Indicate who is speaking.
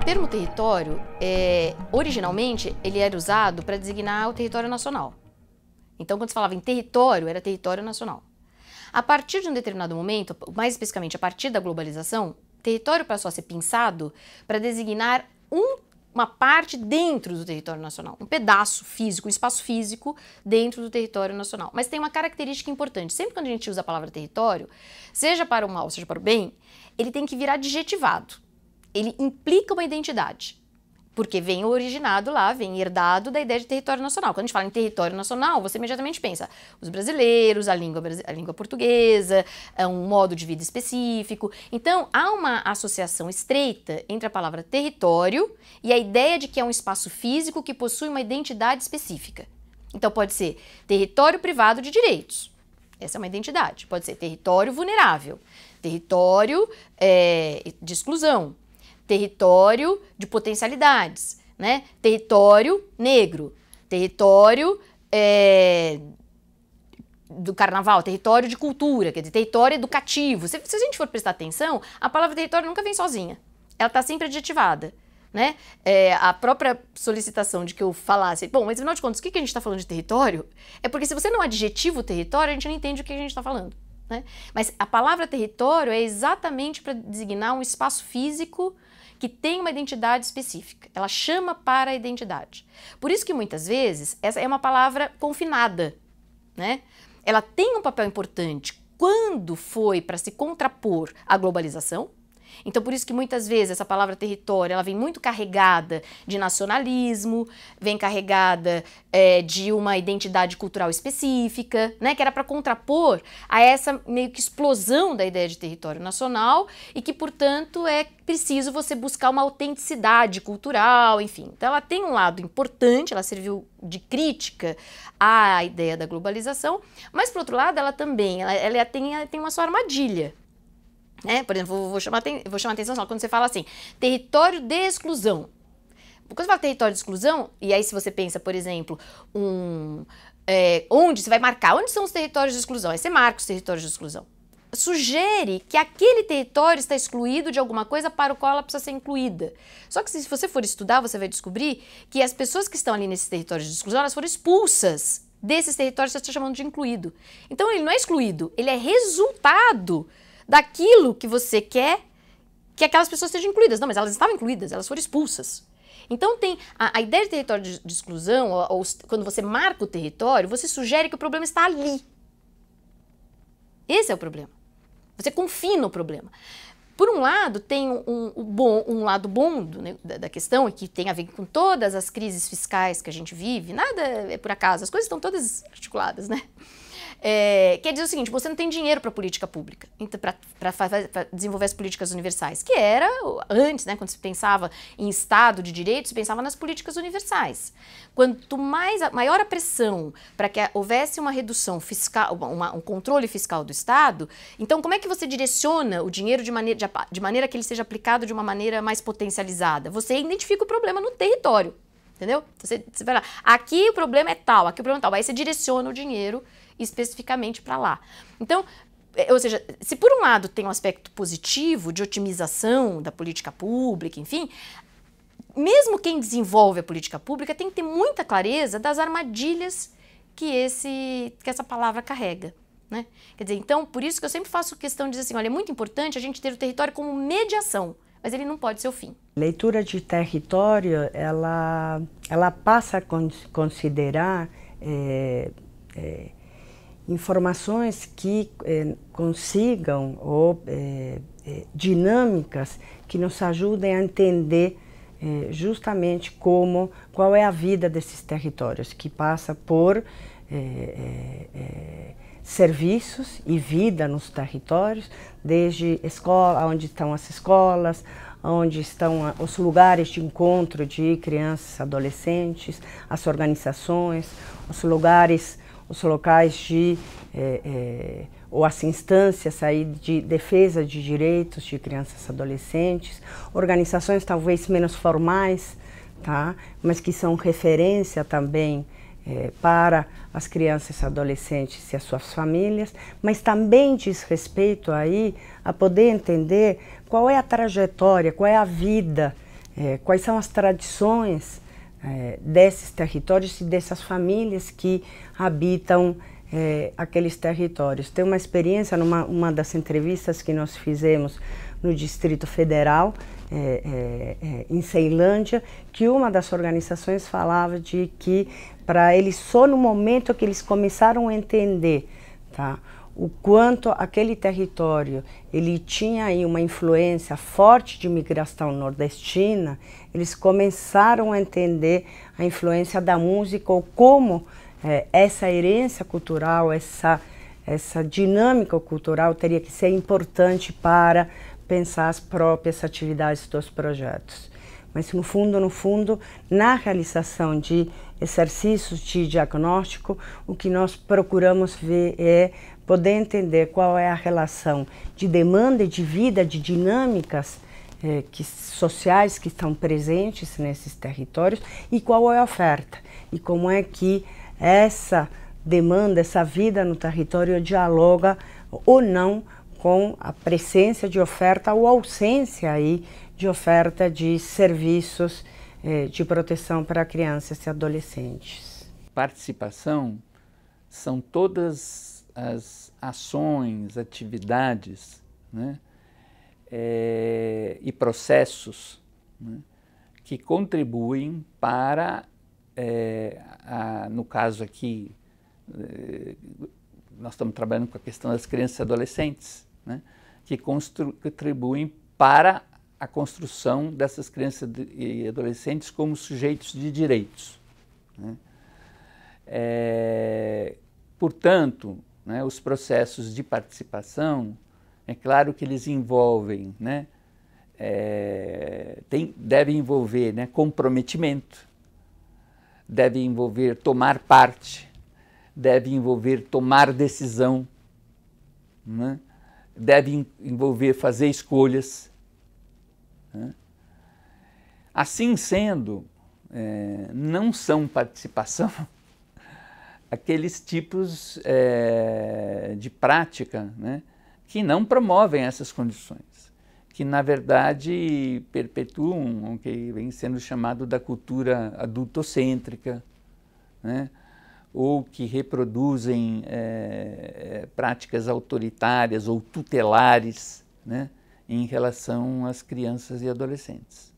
Speaker 1: termo território, originalmente, ele era usado para designar o território nacional. Então, quando se falava em território, era território nacional. A partir de um determinado momento, mais especificamente a partir da globalização, território passou a ser pensado para designar uma parte dentro do território nacional, um pedaço físico, um espaço físico dentro do território nacional. Mas tem uma característica importante, sempre quando a gente usa a palavra território, seja para o mal, seja para o bem, ele tem que vir adjetivado. Ele implica uma identidade, porque vem originado lá, vem herdado da ideia de território nacional. Quando a gente fala em território nacional, você imediatamente pensa os brasileiros, a língua portuguesa, um modo de vida específico. Então, há uma associação estreita entre a palavra território e a ideia de que é um espaço físico que possui uma identidade específica. Então, pode ser território privado de direitos. Essa é uma identidade. Pode ser território vulnerável, território de exclusão, território de potencialidades, né? Território negro, território do carnaval, território de cultura, quer dizer, território educativo. Se a gente for prestar atenção, a palavra território nunca vem sozinha. Ela está sempre adjetivada, né? A própria solicitação de que eu falasse, bom, mas afinal de contas, o que a gente está falando de território? É porque se você não adjetiva o território, a gente não entende o que a gente está falando, né? Mas a palavra território é exatamente para designar um espaço físico que tem uma identidade específica. Ela chama para a identidade. Por isso que muitas vezes essa é uma palavra confinada, né? Ela tem um papel importante quando foi para se contrapor à globalização. Então, por isso que muitas vezes essa palavra território, ela vem muito carregada de nacionalismo, vem carregada de uma identidade cultural específica, né, que era para contrapor a essa meio que explosão da ideia de território nacional e que, portanto, é preciso você buscar uma autenticidade cultural, enfim. Então, ela tem um lado importante, ela serviu de crítica à ideia da globalização, mas, por outro lado, ela também tem uma sua armadilha. Por exemplo, vou chamar a atenção quando você fala assim, território de exclusão. Quando você fala território de exclusão, e aí se você pensa, por exemplo, onde você vai marcar, onde são os territórios de exclusão? Aí você marca os territórios de exclusão. Sugere que aquele território está excluído de alguma coisa para o qual ela precisa ser incluída. Só que se você for estudar, você vai descobrir que as pessoas que estão ali nesses territórios de exclusão, elas foram expulsas desses territórios que você está chamando de incluído. Então ele não é excluído, ele é resultado daquilo que você quer que aquelas pessoas sejam incluídas. Não, mas elas estavam incluídas, elas foram expulsas. Então tem a ideia de território de exclusão, ou quando você marca o território, você sugere que o problema está ali. Esse é o problema. Você confina o problema. Por um lado, tem um lado bom da questão, e que tem a ver com todas as crises fiscais que a gente vive, nada é por acaso, as coisas estão todas articuladas, né? Quer dizer o seguinte, você não tem dinheiro para política pública, para desenvolver as políticas universais, que era antes, né, quando se pensava em Estado de Direito, se pensava nas políticas universais. Quanto maior a pressão para que houvesse uma redução fiscal, um controle fiscal do Estado, então como é que você direciona o dinheiro de maneira que ele seja aplicado de uma maneira mais potencializada? Você identifica o problema no território, entendeu? Você vai lá, aqui o problema é tal, aqui o problema é tal, aí você direciona o dinheiro especificamente para lá. Então, ou seja, se por um lado tem um aspecto positivo de otimização da política pública, enfim, mesmo quem desenvolve a política pública tem que ter muita clareza das armadilhas que essa palavra carrega, né? Quer dizer, então, por isso que eu sempre faço questão de dizer assim, olha, é muito importante a gente ter o território como mediação, mas ele não pode ser o fim.
Speaker 2: Leitura de território, ela passa a considerar informações que consigam, ou dinâmicas que nos ajudem a entender justamente qual é a vida desses territórios, que passa por serviços e vida nos territórios, desde escola, onde estão as escolas, onde estão os lugares de encontro de crianças, adolescentes, as organizações, os locais de, ou as instâncias aí de defesa de direitos de crianças e adolescentes, organizações talvez menos formais, tá? Mas que são referência também para as crianças e adolescentes e as suas famílias, mas também diz respeito aí a poder entender qual é a trajetória, qual é a vida quais são as tradições desses territórios e dessas famílias que habitam aqueles territórios. Tem uma experiência, numa das entrevistas que nós fizemos no Distrito Federal, em Ceilândia, que uma das organizações falava de que para eles, só no momento que eles começaram a entender, tá, o quanto aquele território ele tinha aí uma influência forte de migração nordestina, eles começaram a entender a influência da música, ou como essa herência cultural, essa dinâmica cultural teria que ser importante para pensar as próprias atividades dos projetos. Mas no fundo, na realização de exercícios de diagnóstico, o que nós procuramos ver é poder entender qual é a relação de demanda e de vida, de dinâmicas sociais que estão presentes nesses territórios e qual é a oferta. E como é que essa demanda, essa vida no território dialoga ou não com a presença de oferta ou ausência aí de oferta de serviços de proteção para crianças e adolescentes.
Speaker 3: Participação são todas as ações, atividades, né, e processos, né, que contribuem para, no caso aqui, nós estamos trabalhando com a questão das crianças e adolescentes, né, que contribuem para a construção dessas crianças e adolescentes como sujeitos de direitos, né. Portanto, né, os processos de participação, é claro que eles envolvem, né, devem envolver, né, comprometimento, deve envolver tomar parte, deve envolver tomar decisão, né, deve envolver fazer escolhas, né. Assim sendo, não são participação aqueles tipos de prática, né, que não promovem essas condições, que na verdade perpetuam o que vem sendo chamado da cultura adultocêntrica, né, ou que reproduzem práticas autoritárias ou tutelares, né, em relação às crianças e adolescentes.